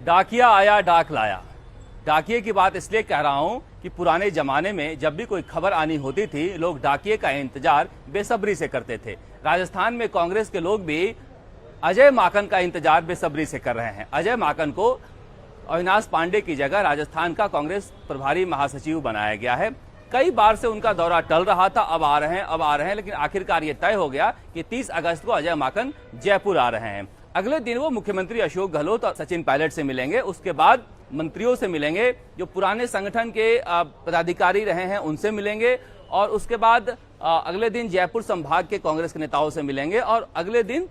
डाकिया आया डाक लाया। डाकिए की बात इसलिए कह रहा हूं कि पुराने जमाने में जब भी कोई खबर आनी होती थी, लोग डाकिए का इंतजार बेसब्री से करते थे। राजस्थान में कांग्रेस के लोग भी अजय माकन का इंतजार बेसब्री से कर रहे हैं। अजय माकन को अविनाश पांडे की जगह राजस्थान का कांग्रेस प्रभारी महासचिव बनाया गया है। कई बार से उनका दौरा टल रहा था, अब आ रहे हैं, लेकिन आखिरकार ये तय हो गया कि 30 अगस्त को अजय माकन जयपुर आ रहे हैं। अगले दिन वो मुख्यमंत्री अशोक गहलोत और सचिन पायलट से मिलेंगे, उसके बाद मंत्रियों से मिलेंगे, जो पुराने संगठन के पदाधिकारी रहे हैं उनसे मिलेंगे, और उसके बाद अगले दिन जयपुर संभाग के कांग्रेस के नेताओं से मिलेंगे, और अगले दिन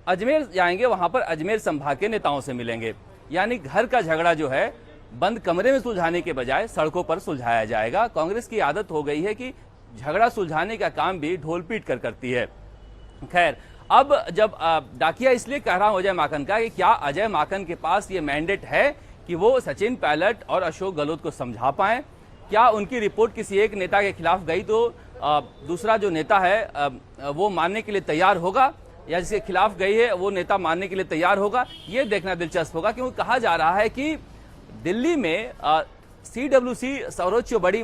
अजमेर जाएंगे, वहां पर अजमेर संभाग के नेताओं से मिलेंगे। यानी घर का झगड़ा जो है बंद कमरे में सुलझाने के बजाय सड़कों पर सुलझाया जाएगा। कांग्रेस की आदत हो गई है कि झगड़ा सुलझाने का काम भी ढोल पीट कर करती है। खैर, अब जब डाकिया इसलिए कह रहा हूं अजय माकन का कि क्या अजय माकन के पास ये मैंडेट है कि वो सचिन पायलट और अशोक गहलोत को समझा पाए? क्या उनकी रिपोर्ट किसी एक नेता के खिलाफ गई तो दूसरा जो नेता है वो मानने के लिए तैयार होगा, या जिसके खिलाफ गई है वो नेता मानने के लिए तैयार होगा? ये देखना दिलचस्प होगा, क्योंकि कहा जा रहा है कि दिल्ली में CWC सर्वोच्च बड़ी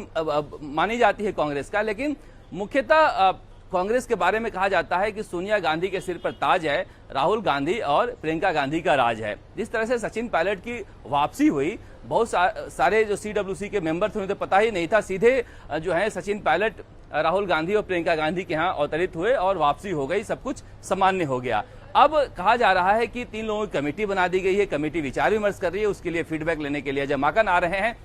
मानी जाती है कांग्रेस का, लेकिन मुख्यतः कांग्रेस के बारे में कहा जाता है कि सोनिया गांधी के सिर पर ताज है, राहुल गांधी और प्रियंका गांधी का राज है। जिस तरह से सचिन पायलट की वापसी हुई, बहुत सारे जो CWC के मेंबर थे उन्हें तो पता ही नहीं था, सीधे जो है सचिन पायलट राहुल गांधी और प्रियंका गांधी के यहाँ अवतरित हुए और वापसी हो गई, सब कुछ सामान्य हो गया। अब कहा जा रहा है कि 3 लोगों की कमेटी बना दी गई है, कमेटी विचार विमर्श कर रही है, उसके लिए फीडबैक लेने के लिए अजय माकन आ रहे हैं।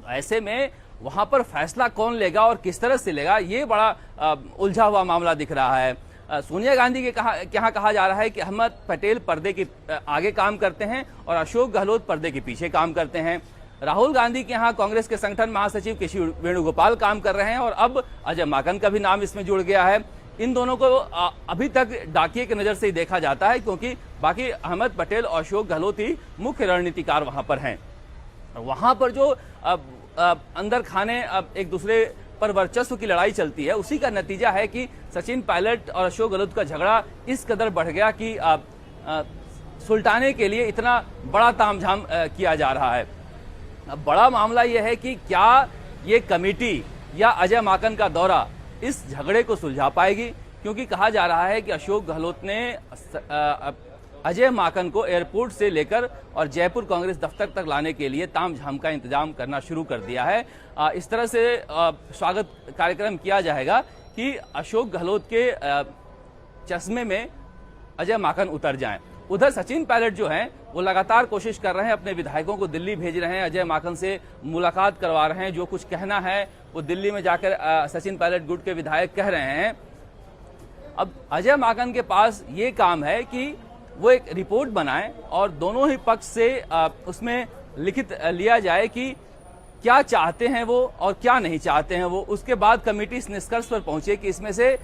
ऐसे में वहां पर फैसला कौन लेगा और किस तरह से लेगा, ये बड़ा उलझा हुआ मामला दिख रहा है। सोनिया गांधी के यहाँ कहा जा रहा है कि अहमद पटेल पर्दे के आगे काम करते हैं और अशोक गहलोत पर्दे के पीछे काम करते हैं। राहुल गांधी के यहाँ कांग्रेस के संगठन महासचिव केसी वेणुगोपाल काम कर रहे हैं, और अब अजय माकन का भी नाम इसमें जुड़ गया है। इन दोनों को अभी तक डाकिए की नजर से ही देखा जाता है, क्योंकि बाकी अहमद पटेल और अशोक गहलोत ही मुख्य रणनीतिकार वहां पर हैं। वहां पर जो अंदर खाने एक दूसरे पर वर्चस्व की लड़ाई चलती है, उसी का नतीजा है कि सचिन पायलट और अशोक गहलोत का झगड़ा इस कदर बढ़ गया कि सुलटाने के लिए इतना बड़ा तामझाम किया जा रहा है। अब बड़ा मामला यह है कि क्या ये कमेटी या अजय माकन का दौरा इस झगड़े को सुलझा पाएगी, क्योंकि कहा जा रहा है कि अशोक गहलोत ने अजय माकन को एयरपोर्ट से लेकर और जयपुर कांग्रेस दफ्तर तक लाने के लिए तामझाम का इंतजाम करना शुरू कर दिया है। इस तरह से स्वागत कार्यक्रम किया जाएगा कि अशोक गहलोत के चश्मे में अजय माकन उतर जाएं। उधर सचिन पायलट जो हैं वो लगातार कोशिश कर रहे हैं, अपने विधायकों को दिल्ली भेज रहे हैं, अजय माकन से मुलाकात करवा रहे हैं, जो कुछ कहना है वो दिल्ली में जाकर सचिन पायलट गुट के विधायक कह रहे हैं। अब अजय माकन के पास ये काम है कि वो एक रिपोर्ट बनाएं और दोनों ही पक्ष से उसमें लिखित लिया जाए कि क्या चाहते हैं वो और क्या नहीं चाहते हैं वो। उसके बाद कमेटी इस निष्कर्ष पर पहुंचे कि इसमें से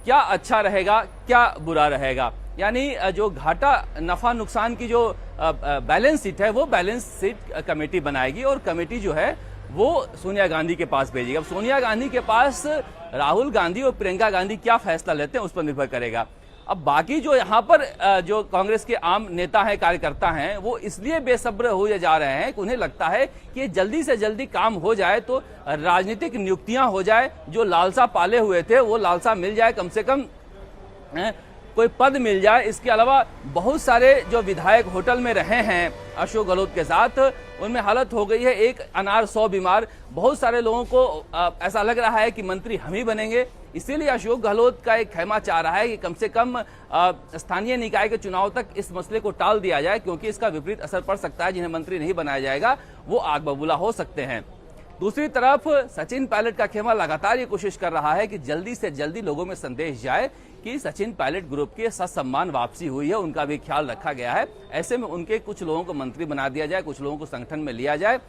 क्या अच्छा रहेगा, क्या बुरा रहेगा। यानी जो घाटा नफा नुकसान की जो बैलेंस शीट है वो बैलेंस शीट कमेटी बनाएगी, और कमेटी जो है वो सोनिया गांधी के पास भेजेगी। अब सोनिया गांधी के पास राहुल गांधी और प्रियंका गांधी क्या फैसला लेते हैं उस पर निर्भर करेगा। अब बाकी जो यहाँ पर जो कांग्रेस के आम नेता हैं, कार्यकर्ता हैं, वो इसलिए बेसब्र हुए जा रहे हैं कि उन्हें लगता है कि जल्दी से जल्दी काम हो जाए तो राजनीतिक नियुक्तियां हो जाए, जो लालसा पाले हुए थे वो लालसा मिल जाए, कम से कम कोई पद मिल जाए। इसके अलावा बहुत सारे जो विधायक होटल में रहे हैं अशोक गहलोत के साथ, उनमें हालत हो गई है एक अनार 100 बीमार। बहुत सारे लोगों को ऐसा लग रहा है कि मंत्री हम ही बनेंगे। इसीलिए अशोक गहलोत का एक खेमा चाह रहा है कि कम से कम स्थानीय निकाय के चुनाव तक इस मसले को टाल दिया जाए, क्योंकि इसका विपरीत असर पड़ सकता है। जिन्हें मंत्री नहीं बनाया जाएगा वो आग बबूला हो सकते हैं। दूसरी तरफ सचिन पायलट का खेमा लगातार ये कोशिश कर रहा है कि जल्दी से जल्दी लोगों में संदेश जाए कि सचिन पायलट ग्रुप की ससम्मान वापसी हुई है, उनका भी ख्याल रखा गया है। ऐसे में उनके कुछ लोगों को मंत्री बना दिया जाए, कुछ लोगों को संगठन में लिया जाए,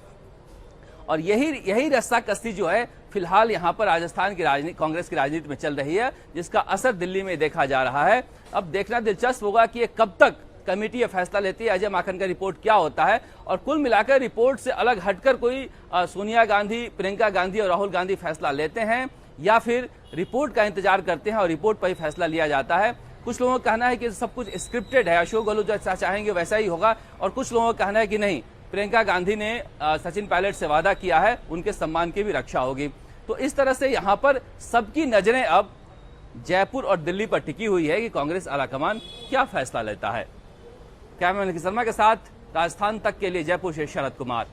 और यही रस्साकसी जो है फिलहाल यहाँ पर राजस्थान की राजनीति, कांग्रेस की राजनीति में चल रही है, जिसका असर दिल्ली में देखा जा रहा है। अब देखना दिलचस्प होगा कि ये कब तक कमेटी ये फैसला लेती है, अजय माकन का रिपोर्ट क्या होता है, और कुल मिलाकर रिपोर्ट से अलग हटकर कोई सोनिया गांधी, प्रियंका गांधी और राहुल गांधी फैसला लेते हैं, या फिर रिपोर्ट का इंतजार करते हैं और रिपोर्ट पर ही फैसला लिया जाता है। कुछ लोगों का कहना है कि सब कुछ स्क्रिप्टेड है, अशोक गहलोत जैसा चाहेंगे वैसा ही होगा, और कुछ लोगों का कहना है कि नहीं, प्रियंका गांधी ने सचिन पायलट से वादा किया है, उनके सम्मान की भी रक्षा होगी। तो इस तरह से यहां पर सबकी नजरें अब जयपुर और दिल्ली पर टिकी हुई है कि कांग्रेस आलाकमान क्या फैसला लेता है। कैमरामैन निखिल शर्मा के साथ राजस्थान तक के लिए जयपुर से शरद कुमार।